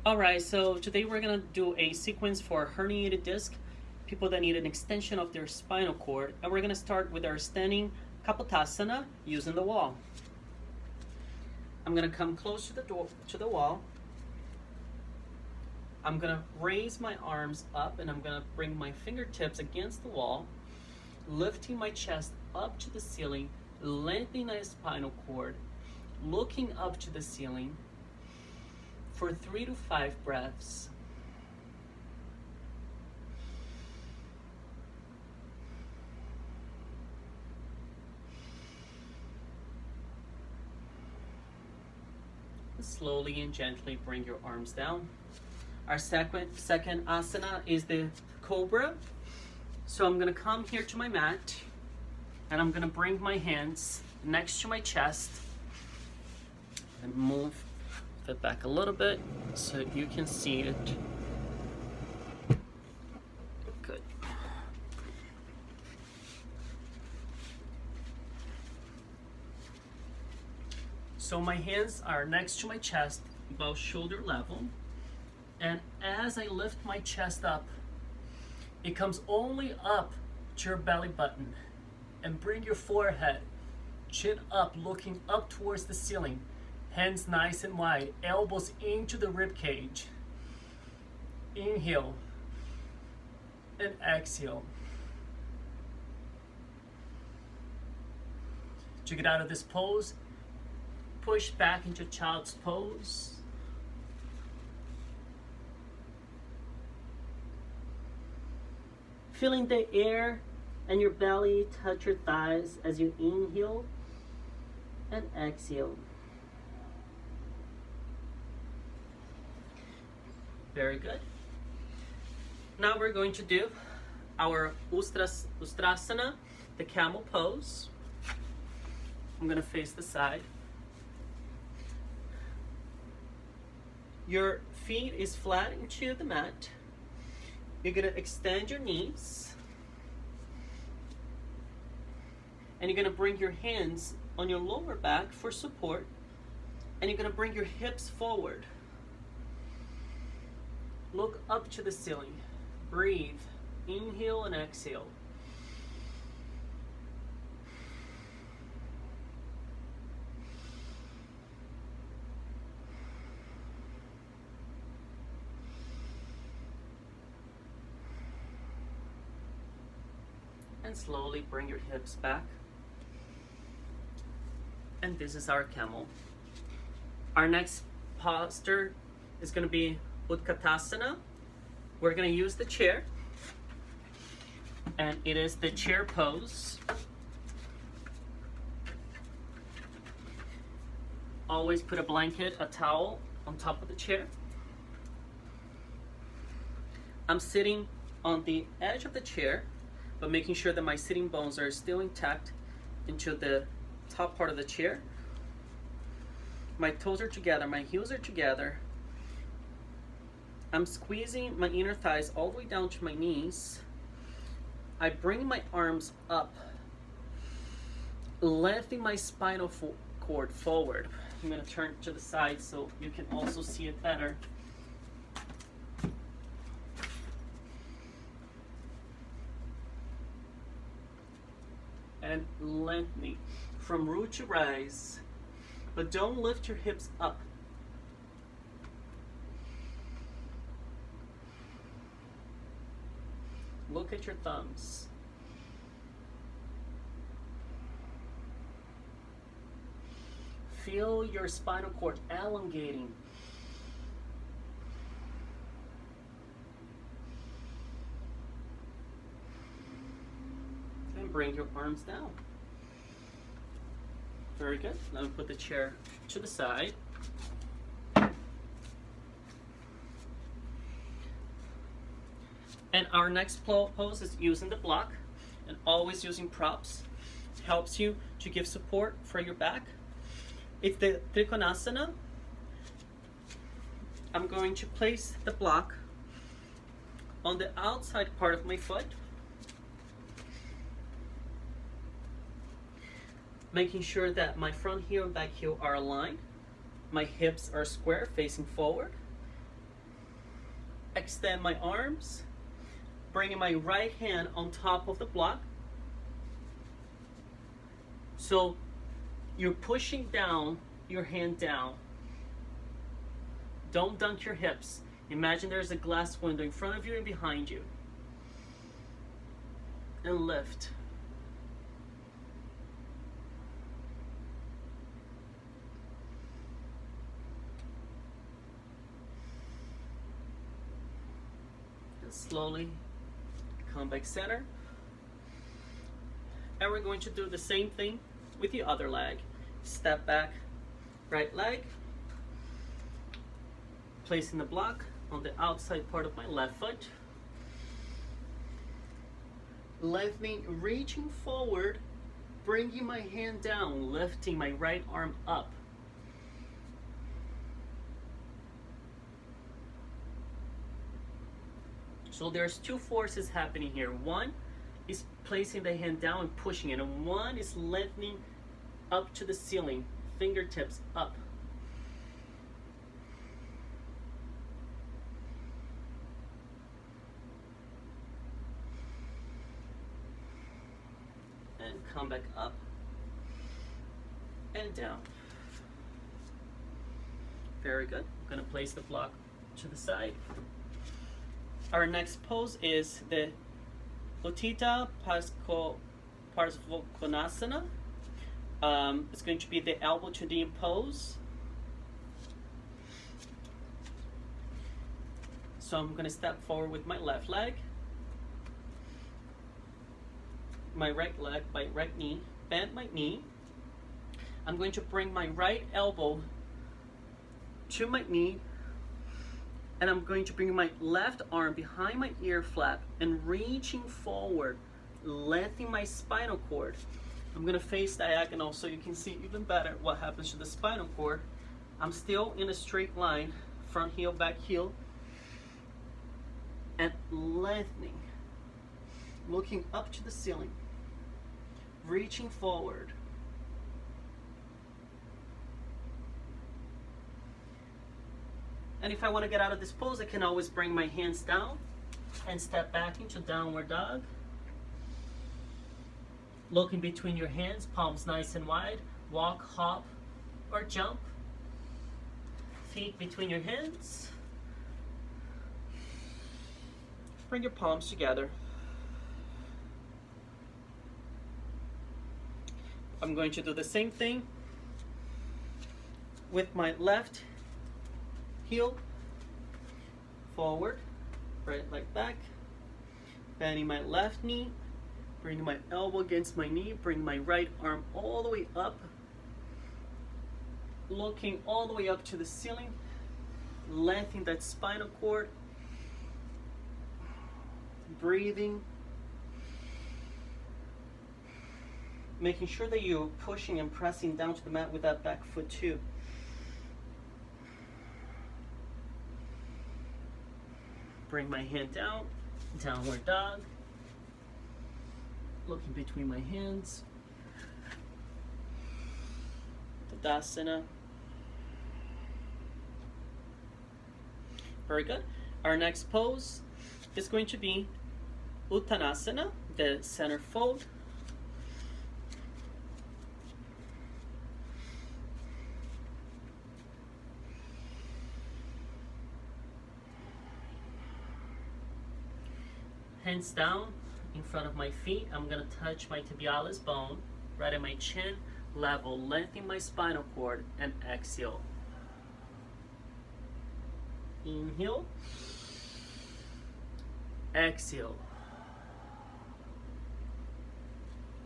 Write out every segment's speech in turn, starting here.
Alright, so today we're gonna do a sequence for herniated disc, people that need an extension of their spinal cord, and we're gonna start with our standing Kapotasana using the wall. I'm gonna come close to the wall. I'm gonna raise my arms up and I'm gonna bring my fingertips against the wall, lifting my chest up to the ceiling, lengthening my spinal cord, looking up to the ceiling for 3 to 5 breaths. Slowly and gently bring your arms down. Our second asana is the cobra. So I'm gonna come here to my mat and I'm gonna bring my hands next to my chest and move it back a little bit so you can see it. Good. So my hands are next to my chest, about shoulder level. And as I lift my chest up, it comes only up to your belly button. And bring your forehead, chin up, looking up towards the ceiling. Hands nice and wide, elbows into the rib cage. Inhale and exhale. To get out of this pose, push back into child's pose. Feeling the air and your belly touch your thighs as you inhale and exhale. Very good. Now we're going to do our Ustrasana, the camel pose. I'm going to face the side. Your feet is flat into the mat. You're going to extend your knees. And you're going to bring your hands on your lower back for support. And you're going to bring your hips forward. Look up to the ceiling. Breathe. Inhale and exhale. And slowly bring your hips back. And this is our camel. Our next posture is going to be Utkatasana. We're going to use the chair. And it is the chair pose. Always put a blanket, a towel on top of the chair. I'm sitting on the edge of the chair, but making sure that my sitting bones are still intact into the top part of the chair. My toes are together, my heels are together. I'm squeezing my inner thighs all the way down to my knees. I bring my arms up, lifting my spinal cord forward. I'm going to turn to the side so you can also see it better. And lengthening from root to rise, but don't lift your hips up. Look at your thumbs. Feel your spinal cord elongating. And bring your arms down. Very good. Now put the chair to the side. And our next pose is using the block, and always using props. Helps you to give support for your back. It's the Trikonasana. I'm going to place the block on the outside part of my foot. making sure that my front heel and back heel are aligned. My hips are square, facing forward. extend my arms, bringing my right hand on top of the block. So you're pushing down your hand down. Don't dunk your hips. Imagine there's a glass window in front of you and behind you. And lift. And slowly come back center. And we're going to do the same thing with the other leg. Step back, right leg. Placing the block on the outside part of my left foot. Lengthening, reaching forward, bringing my hand down, lifting my right arm up. So there's two forces happening here. One is placing the hand down and pushing it, and one is lengthening up to the ceiling, fingertips up. And come back up and down. Very good. I'm going to place the block to the side. Our next pose is the Uttita Parsvakonasana. It's going to be the elbow to knee pose. So I'm going to step forward with my left leg, my right leg, my right knee, bend my knee. I'm going to bring my right elbow to my knee, and I'm going to bring my left arm behind my ear flap and reaching forward, lengthening my spinal cord. I'm going to face diagonal so you can see even better what happens to the spinal cord. I'm still in a straight line, front heel, back heel, and lengthening, looking up to the ceiling, reaching forward. And if I want to get out of this pose, I can always bring my hands down and step back into downward dog. Looking between your hands, palms nice and wide. Walk, hop, or jump. Feet between your hands. Bring your palms together. I'm going to do the same thing with my left heel forward, right leg back, bending my left knee, bringing my elbow against my knee, bring my right arm all the way up, looking all the way up to the ceiling, lengthening that spinal cord, breathing, making sure that you're pushing and pressing down to the mat with that back foot too. Bring my hand down, downward dog. Looking between my hands. Tadasana. Very good. Our next pose is going to be Uttanasana, the center fold. Hands down in front of my feet. I'm going to touch my tibialis bone right at my chin level, lengthening my spinal cord, and exhale. Inhale. Exhale.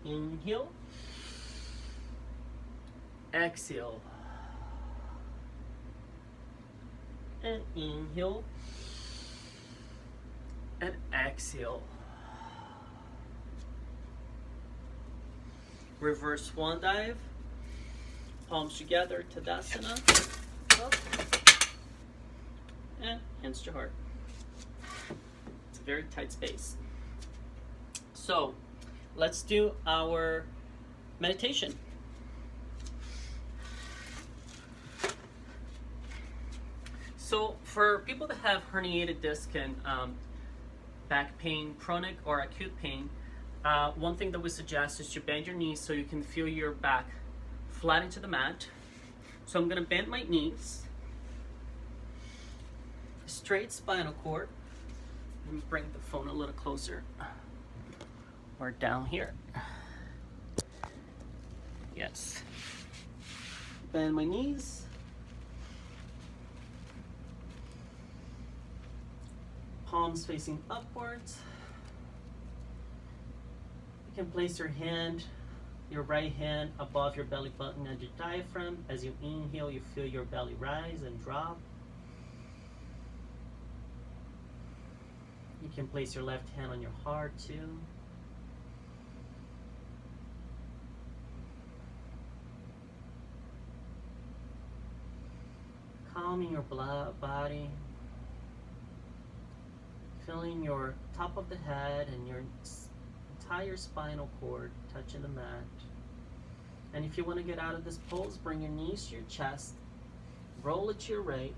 Inhale. Exhale. And inhale. And exhale. Reverse swan dive. Palms together, Tadasana. Up. And hands to heart. It's a very tight space. So, let's do our meditation. So for people that have herniated disc and back pain, chronic or acute pain, one thing that we suggest is to bend your knees so you can feel your back flat into the mat. So I'm going to bend my knees, straight spinal cord. Let me bring the phone a little closer, or down here. Yes. Bend my knees. Palms facing upwards. You can place your right hand above your belly button and your diaphragm. As you inhale, you feel your belly rise and drop. You can place your left hand on your heart too. Calming your body. Feeling your top of the head and your entire spinal cord touching the mat. And if you want to get out of this pose, bring your knees to your chest, roll it to your right,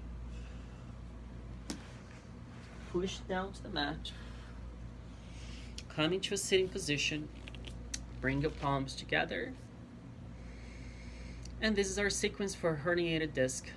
push down to the mat, come into a sitting position, bring your palms together. And this is our sequence for herniated disc.